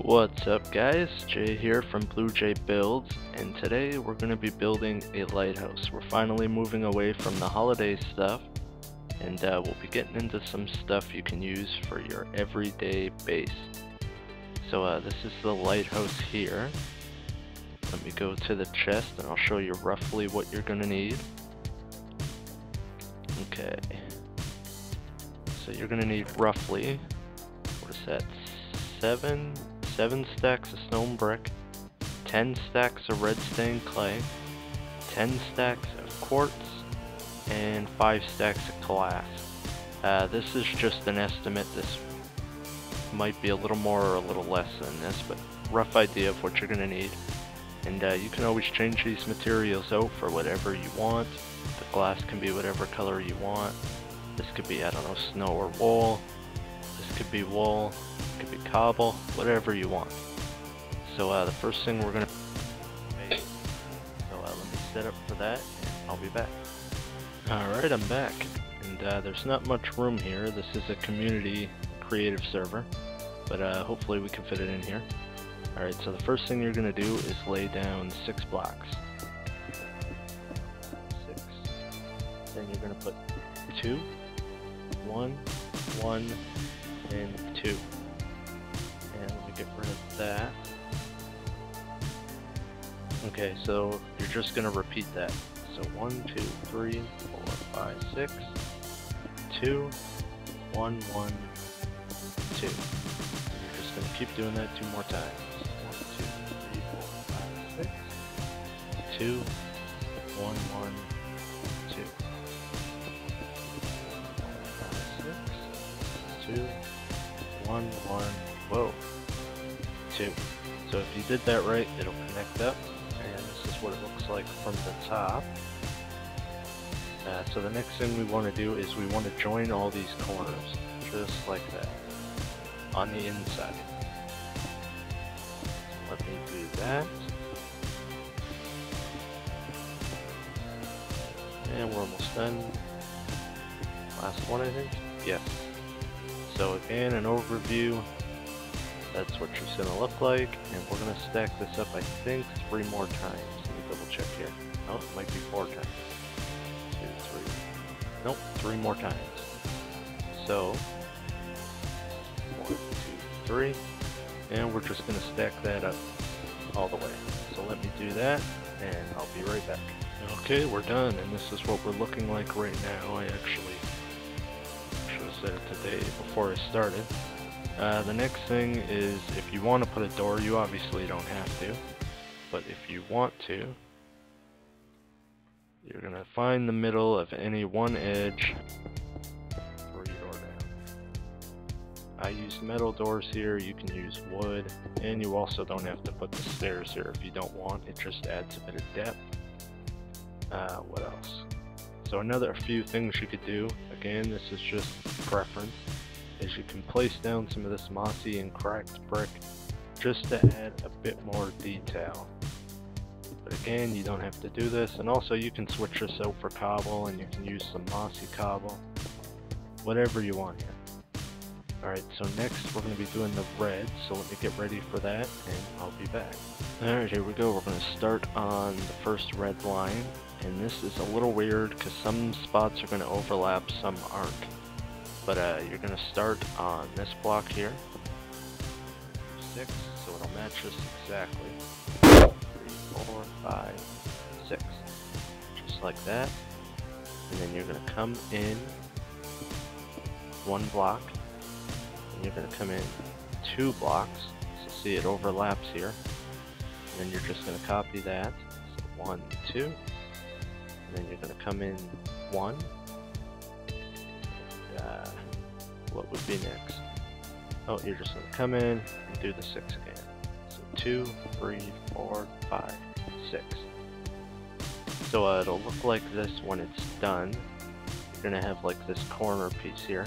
What's up guys, Jay here from Blue Jay Builds, and today we're going to be building a lighthouse. We're finally moving away from the holiday stuff, and we'll be getting into some stuff you can use for your everyday base. So this is the lighthouse here. Let me go to the chest and I'll show you roughly what you're going to need. Okay, so you're going to need roughly, what is that, 7 stacks of stone brick, 10 stacks of red stained clay, 10 stacks of quartz, and 5 stacks of glass. This is just an estimate. This might be a little more or a little less than this, but rough idea of what you're going to need. And you can always change these materials out for whatever you want. The glass can be whatever color you want. This could be, I don't know, snow or wool. This could be wool. Could be cobble, whatever you want. So the first thing we're gonna make, so let me set up for that and I'll be back. Alright, I'm back, and there's not much room here. This is a community creative server, but hopefully we can fit it in here. Alright, so the first thing you're gonna do is lay down 6 blocks. 6. Then you're gonna put 2, 1, 1, and 2. And let me get rid of that. Okay, so you're just going to repeat that. So 1, 2, 3, 4, 5, 6, 2, 1, 1, 2. And you're just going to keep doing that 2 more times. 1, 2, 3, 4, 5, 6, 2, 1, 1, 2. 5, 6, 2, 1, 1, whoa, 2. So if you did that right, it'll connect up, and this is what it looks like from the top. So the next thing we want to do is we want to join all these corners, just like that, on the inside. So let me do that. And we're almost done. Last one, I think? Yes. So again, an overview, that's what it's going to look like, and we're going to stack this up, I think, 3 more times. Let me double check here. Oh, it might be 4 times. 2, 3. Nope, 3 more times. So, 1, 2, 3, and we're just going to stack that up all the way. So let me do that, and I'll be right back. Okay, we're done, and this is what we're looking like right now. I actually said it today before I started. The next thing is, if you want to put a door, you obviously don't have to, but if you want to, you're going to find the middle of any one edge for your door down. I use metal doors here, you can use wood, and you also don't have to put the stairs here if you don't want. It just adds a bit of depth. What else? So another few things you could do, again, this is just preference, is you can place down some of this mossy and cracked brick just to add a bit more detail. But again, you don't have to do this, and also you can switch this out for cobble, and you can use some mossy cobble, whatever you want here. Alright, so next we're going to be doing the red, so let me get ready for that, and I'll be back. Alright, here we go. We're going to start on the first red line. And this is a little weird because some spots are going to overlap, some aren't. But you're going to start on this block here. 6, so it'll match us exactly. 3, 4, 5, 6. Just like that. And then you're going to come in 1 block. And you're going to come in 2 blocks. So see, it overlaps here. And then you're just going to copy that. So 1, 2. And then you're going to come in 1. What would be next? Oh, you're just going to come in and do the 6 again. So 2, 3, 4, 5, 6. So it'll look like this when it's done. You're going to have like this corner piece here.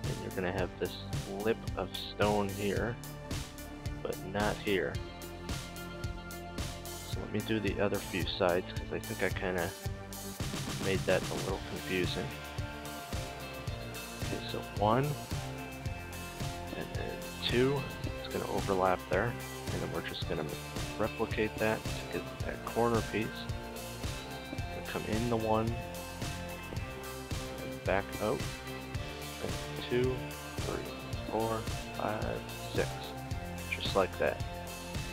And you're going to have this lip of stone here, but not here. Let me do the other few sides because I think I kind of made that a little confusing. Okay, so 1, and then 2, it's going to overlap there, and then we're just going to replicate that to get that corner piece. Come in the one, and back out, and 2, 3, 4, 5, 6, just like that.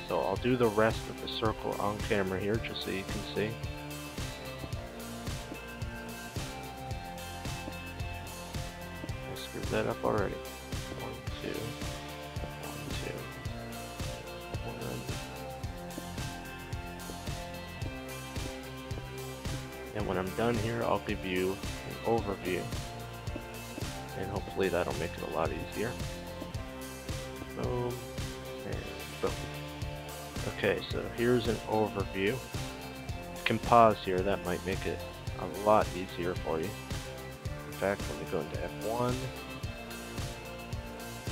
So I'll do the rest of the circle on camera here, just so you can see. I screwed that up already. 1, 2, 1, 2, 1. And when I'm done here, I'll give you an overview, and hopefully that'll make it a lot easier. Boom, and boom. Okay, so here's an overview. You can pause here, that might make it a lot easier for you. In fact, let me go into F1.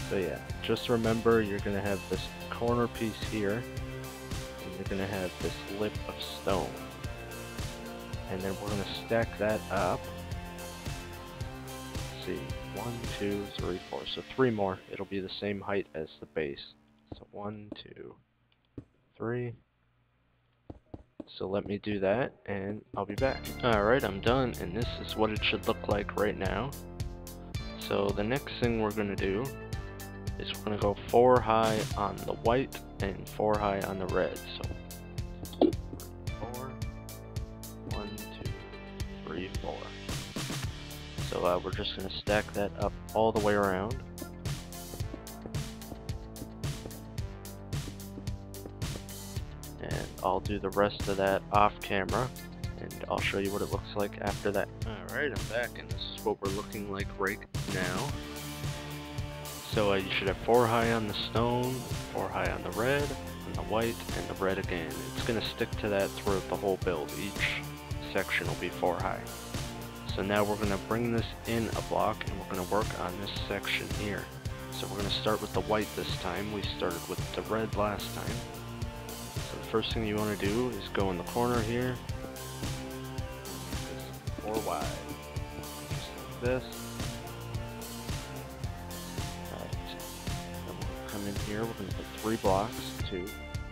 So yeah, just remember you're going to have this corner piece here, and you're going to have this lip of stone. And then we're going to stack that up. Let's see, 1, 2, 3, 4. So 3 more. It'll be the same height as the base. So 1, 2, 3. So let me do that, and I'll be back. Alright, I'm done, and this is what it should look like right now. So the next thing we're going to do is we're going to go 4 high on the white and 4 high on the red. So 4. 1, 2, 3, 4. So we're just going to stack that up all the way around. And I'll do the rest of that off camera, and I'll show you what it looks like after that. Alright, I'm back, and this is what we're looking like right now. So you should have 4 high on the stone, 4 high on the red, and the white, and the red again. It's going to stick to that throughout the whole build. Each section will be 4 high. So now we're going to bring this in a block, and we're going to work on this section here. So we're going to start with the white this time. We started with the red last time. So the first thing you want to do is go in the corner here, 4 wide, just like this. Alright, then we're going to come in here, we're going to put 3 blocks, 2,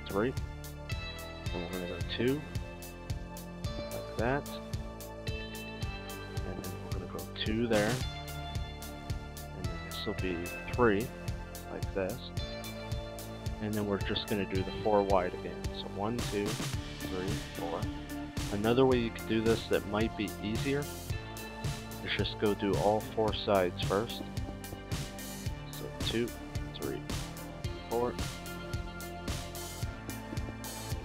3, and we're going to go 2, like that, and then we're going to go 2 there, and then this will be 3, like this. And then we're just going to do the 4 wide again. So 1, 2, 3, 4. Another way you can do this that might be easier is just go do all 4 sides first. So 2, 3, 4.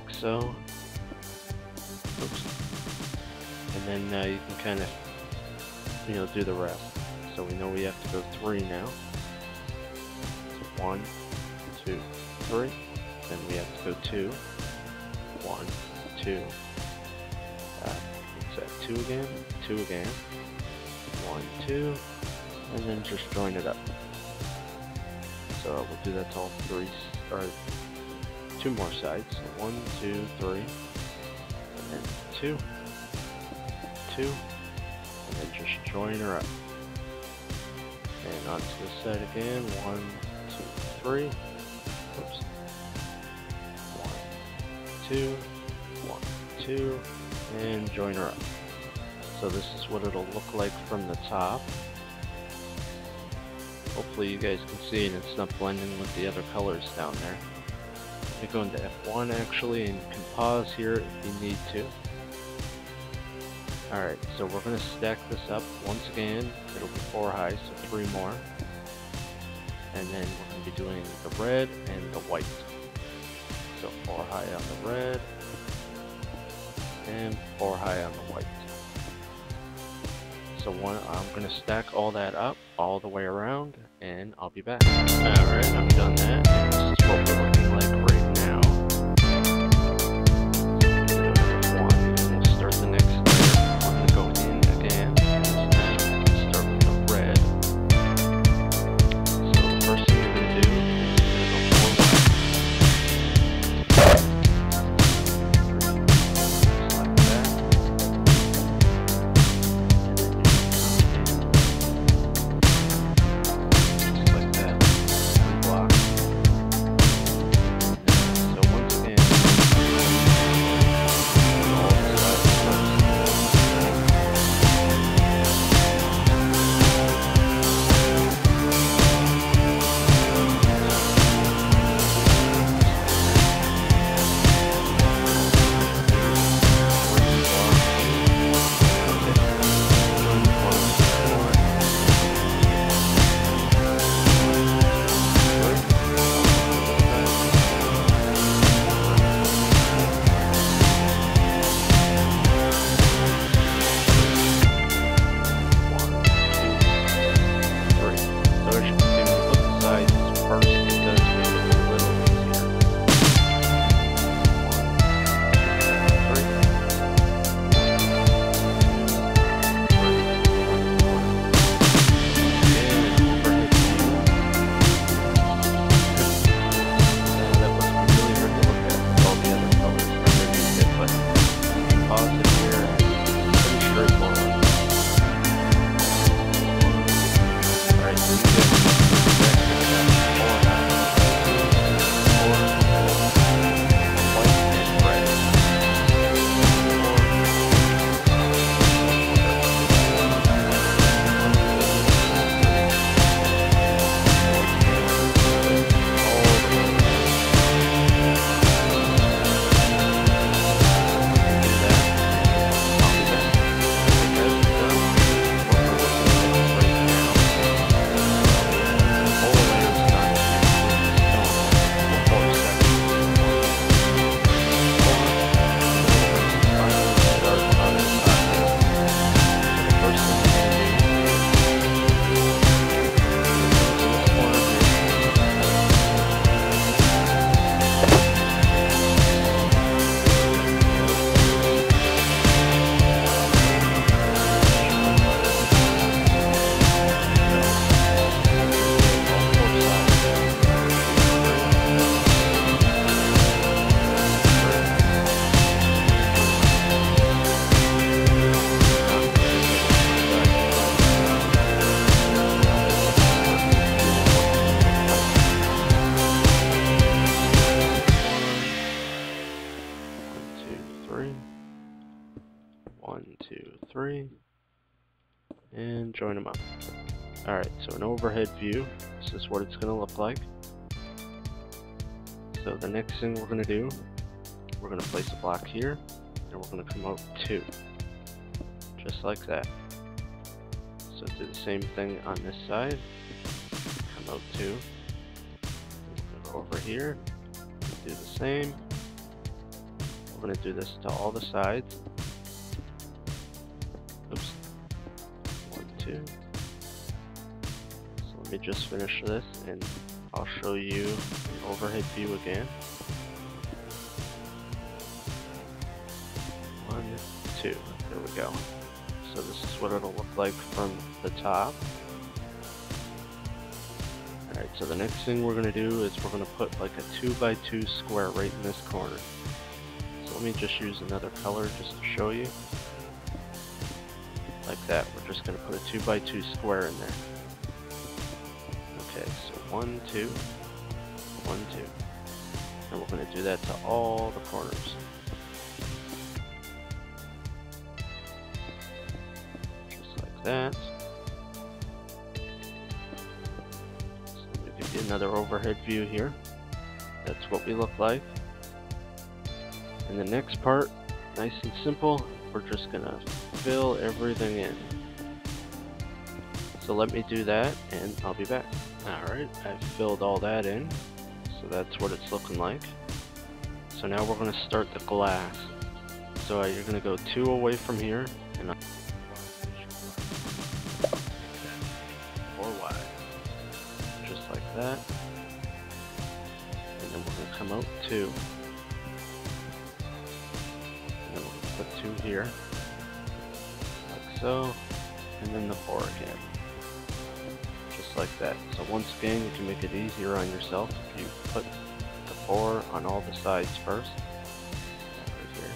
Like so. Oops. And then you can kind of, do the rest. So we know we have to go 3 now. So 1, 2, 3, then we have to go 2, 1, 2, what's that, 2 again, 2 again, 1, 2, and then just join it up. So we'll do that to all 3, or 2 more sides, so 1, 2, 3, and then 2, 2, and then just join her up. And onto this side again, 1, 2, 3, oops. 1, 2, 1, 2, and join her up. So this is what it'll look like from the top. Hopefully you guys can see and it's not blending with the other colors down there. Let me go into F1 actually, and you can pause here if you need to. Alright, so we're going to stack this up once again. It'll be 4 high, so 3 more. And then we're going to be doing the red and the white. So 4 high on the red, and 4 high on the white. So I'm going to stack all that up all the way around, and I'll be back. Alright, I'm done that, and this is what we're looking like right now. So and we'll start the next layer. We're going to go in again, and this time start with the red. So the first thing you're going to do is you're going to go 4 wide. Block. 3, and join them up. Alright, so an overhead view, this is what it's going to look like. So the next thing we're going to do, we're going to place a block here, and we're going to come out 2. Just like that. So do the same thing on this side, come out 2. Go over here, do the same. We're going to do this to all the sides. Oops. 1, 2. So let me just finish this and I'll show you an overhead view again. 1, 2. There we go. So this is what it'll look like from the top. Alright, so the next thing we're going to do is we're going to put like a 2x2 square right in this corner. So let me just use another color just to show you. Like that. We're just going to put a 2x2 square in there. Okay, so 1, 2, 1, 2. And we're going to do that to all the corners. Just like that. So let me give you another overhead view here. That's what we look like. And the next part, nice and simple, we're just going to fill everything in. So let me do that and I'll be back. Alright, I've filled all that in. So that's what it's looking like. So now we're going to start the glass. So you're going to go 2 away from here and 4 wide. Just like that. And then we're going to come out 2. And then we're going to put 2 here. Like so. And then the 4 again. Like that. So once again, you can make it easier on yourself if you put the 4 on all the sides first. Right here.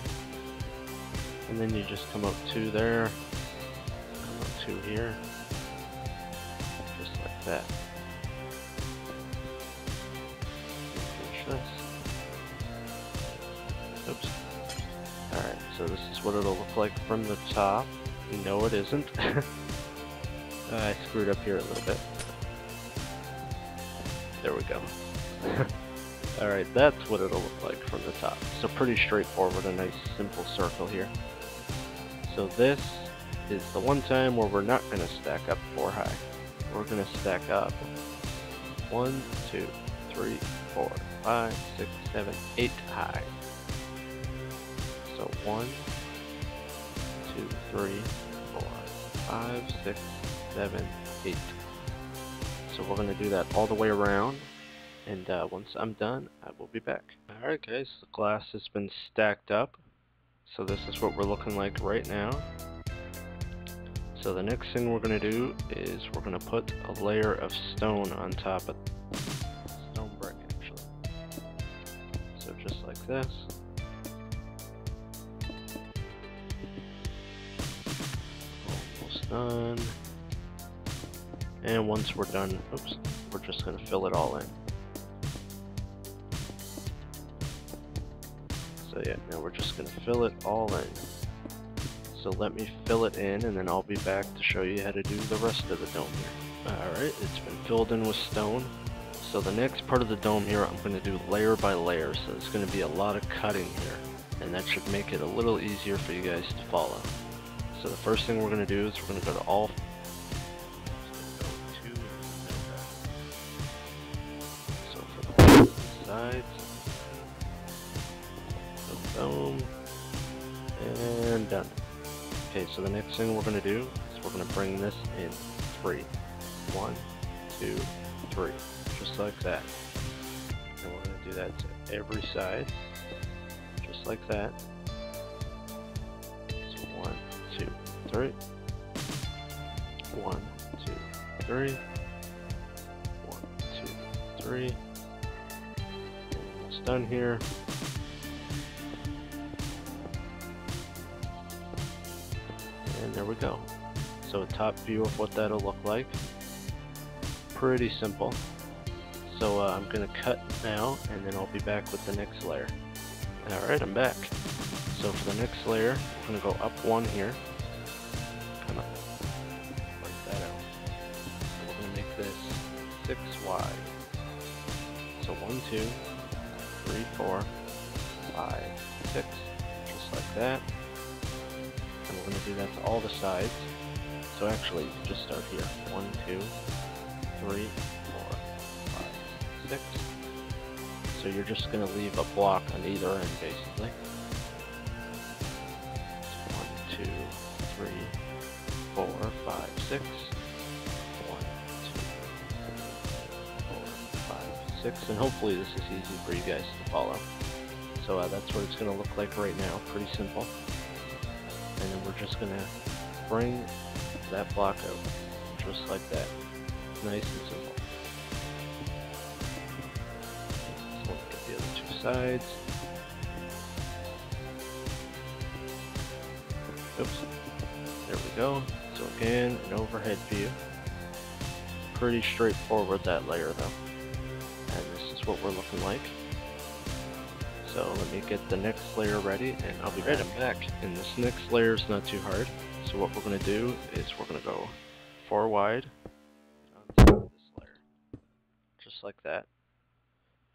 And then you just come out 2 there, come out 2 here, just like that. Finish this. Oops. Alright, so this is what it'll look like from the top. No, it isn't. I screwed up here a little bit. There we go. Alright, that's what it'll look like from the top. So pretty straightforward, a nice simple circle here. So this is the one time where we're not going to stack up 4 high. We're going to stack up 1, 2, 3, 4, 5, 6, 7, 8 high. So 1, 2, 3, 4, 5, 6, 7, 8. So we're going to do that all the way around, and once I'm done, I will be back. Alright guys, the glass has been stacked up. So this is what we're looking like right now. So the next thing we're going to do is we're going to put a layer of stone on top of stone brick actually. So just like this. Almost done. And once we're done, oops, we're just going to fill it all in. So yeah, now we're just going to fill it all in. So let me fill it in and then I'll be back to show you how to do the rest of the dome here. Alright, it's been filled in with stone. So the next part of the dome here, I'm going to do layer by layer. So there's going to be a lot of cutting here. And that should make it a little easier for you guys to follow. So the first thing we're going to do is we're going to go to all sides, the dome, and done. Okay, so the next thing we're going to do is we're going to bring this in 3. 1, 2, 3, just like that. And we're going to do that to every side, just like that. So 1, 2, 3. 1, 2, 3. 1, 2, 3. Done here. And there we go. So a top view of what that'll look like. Pretty simple. So I'm going to cut now and then I'll be back with the next layer. Alright, I'm back. So for the next layer, we're going to go up 1 here. Come on. Break that out. So we're going to make this 6 wide. So 1, 2, 3, 4, 5, 6. Just like that. And we're going to do that to all the sides. So actually, you can just start here. 1, 2, 3, 4, 5, 6. So you're just going to leave a block on either end, basically. 1, 2, 3, 4, 5, 6. 1, 2, 3, 4, 5, 6. And hopefully this is easy for you guys to follow. So that's what it's going to look like right now. Pretty simple. And then we're just going to bring that block out, just like that. Nice and simple. So we'll get the other 2 sides. Oops. There we go. So again, an overhead view. Pretty straightforward, that layer though. And this is what we're looking like. So let me get the next layer ready and I'll be right back. And this next layer is not too hard. So what we're going to do is we're going to go 4 wide on top of this layer. Just like that.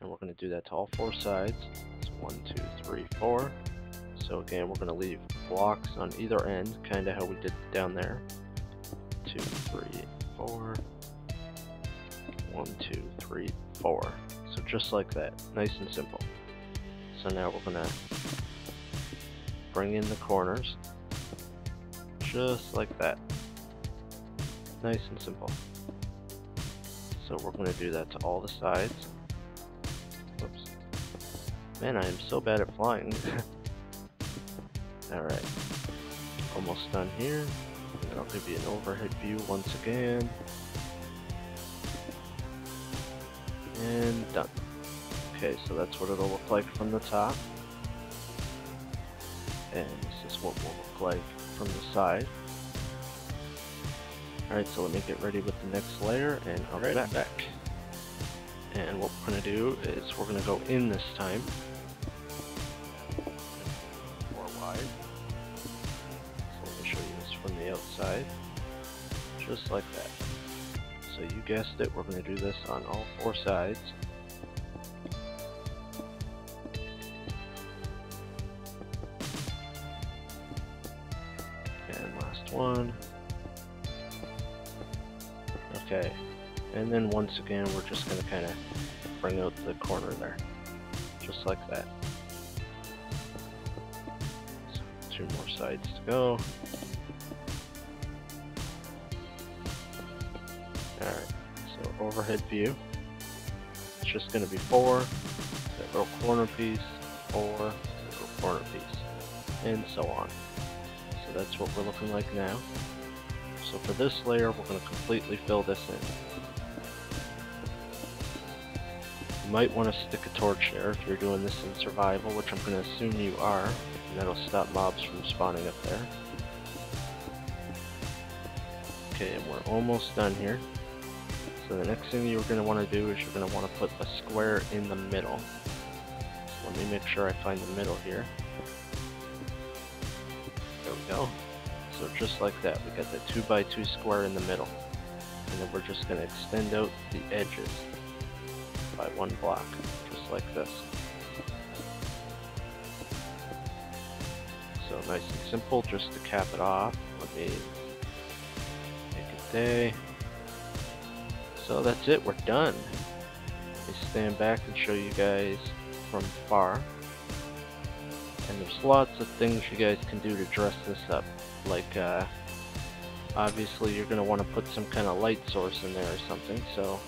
And we're going to do that to all 4 sides. So 1, 2, 3, 4. So again, we're going to leave blocks on either end, kind of how we did down there. 2, 3, 4. 1, 2, 3, 4. So just like that. Nice and simple. So now we're going to bring in the corners. Just like that. Nice and simple. So we're going to do that to all the sides. Whoops. Man, I am so bad at flying. Alright. Almost done here. And I'll give you an overhead view once again. And done. Okay, so that's what it'll look like from the top. And this is what will look like from the side. Alright, so let me get ready with the next layer and I'll be back. And what we're going to do is we're going to go in this time. 4 wide. So let me show you this from the outside. Just like that. So you guessed it, we're going to do this on all 4 sides. And last one. Okay, and then once again we're just going to kind of bring out the corner there, just like that. So 2 more sides to go. Alright, so overhead view. It's just going to be 4, that little corner piece, 4, little corner piece, and so on. So that's what we're looking like now. So for this layer, we're going to completely fill this in. You might want to stick a torch there if you're doing this in survival, which I'm going to assume you are, and that'll stop mobs from spawning up there. Okay, and we're almost done here. So the next thing you're going to want to do is you're going to want to put a square in the middle. So let me make sure I find the middle here. There we go. So just like that, we got the 2x2 square in the middle. And then we're just going to extend out the edges by 1 block, just like this. So nice and simple, just to cap it off. Let me make it day. So that's it, we're done. Let me stand back and show you guys from far. And there's lots of things you guys can do to dress this up. Like, obviously you're going to want to put some kind of light source in there or something, so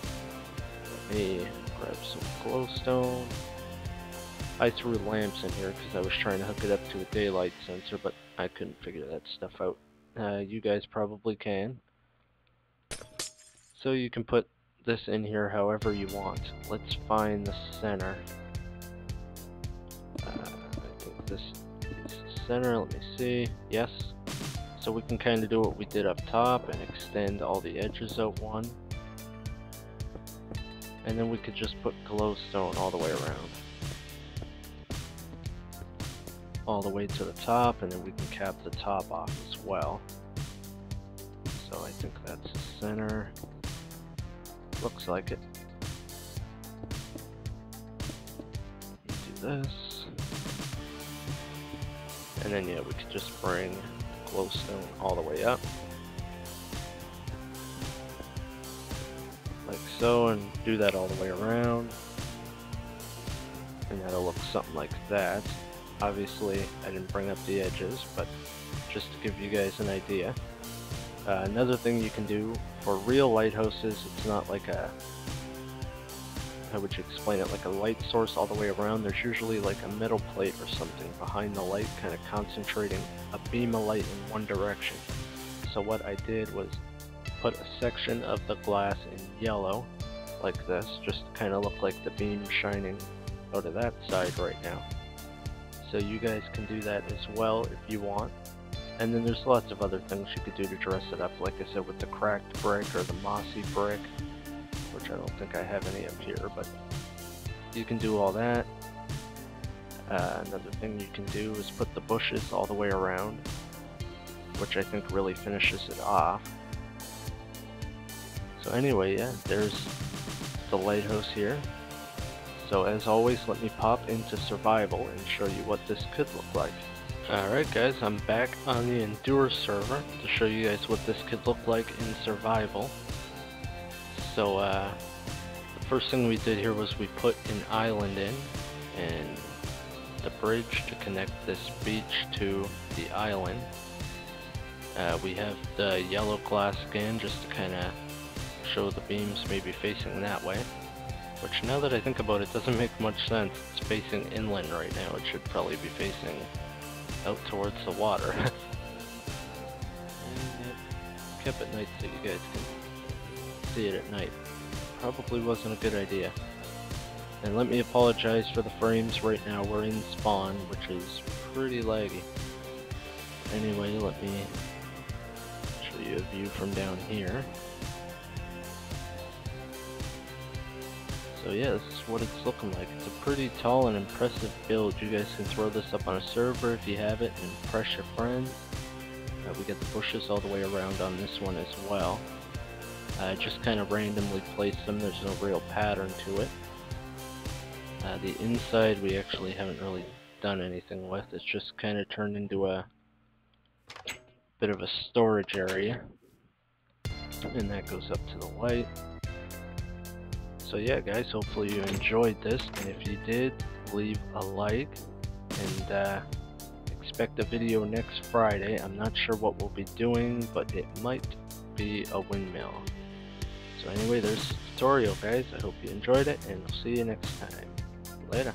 let me grab some glowstone. I threw lamps in here because I was trying to hook it up to a daylight sensor, but I couldn't figure that stuff out. You guys probably can. So you can put this in here however you want. Let's find the center. I think this is the center, let me see. Yes. So we can kind of do what we did up top and extend all the edges out 1. And then we could just put glowstone all the way around. All the way to the top, and then we can cap the top off as well. So I think that's the center. Looks like it. Do this. And then yeah, we could just bring the glowstone all the way up. Like so, and do that all the way around. And that'll look something like that. Obviously, I didn't bring up the edges, but just to give you guys an idea. Another thing you can do for real lighthouses, it's not like a, how would you explain it, like a light source all the way around. There's usually like a metal plate or something behind the light, kind of concentrating a beam of light in one direction. So what I did was put a section of the glass in yellow, like this, just to kind of look like the beam shining out of that side right now. So you guys can do that as well if you want. And then there's lots of other things you could do to dress it up, like I said, with the cracked brick or the mossy brick, which I don't think I have any up here, but you can do all that. Another thing you can do is put the bushes all the way around, which I think really finishes it off. So anyway, yeah, there's the lighthouse here. So as always, let me pop into survival and show you what this could look like. Alright guys, I'm back on the Endure server to show you guys what this could look like in survival. So the first thing we did here was we put an island in, and the bridge to connect this beach to the island. We have the yellow glass again, just to kind of show the beams maybe facing that way. Which, now that I think about it, doesn't make much sense. It's facing inland right now. It should probably be facing out towards the water. And it kept at night so you guys can see it at night. Probably wasn't a good idea. And let me apologize for the frames. Right now we're in spawn, which is pretty laggy. Anyway, let me show you a view from down here. So yeah, this is what it's looking like. It's a pretty tall and impressive build. You guys can throw this up on a server if you have it and impress your friends. We get the bushes all the way around on this one as well. I just kind of randomly placed them. There's no real pattern to it. The inside we actually haven't really done anything with. It's just kind of turned into a bit of a storage area. And that goes up to the light. So yeah guys, hopefully you enjoyed this, and if you did, leave a like, and expect a video next Friday. I'm not sure what we'll be doing, but it might be a windmill. So anyway, there's the tutorial guys. I hope you enjoyed it, and I'll see you next time. Later.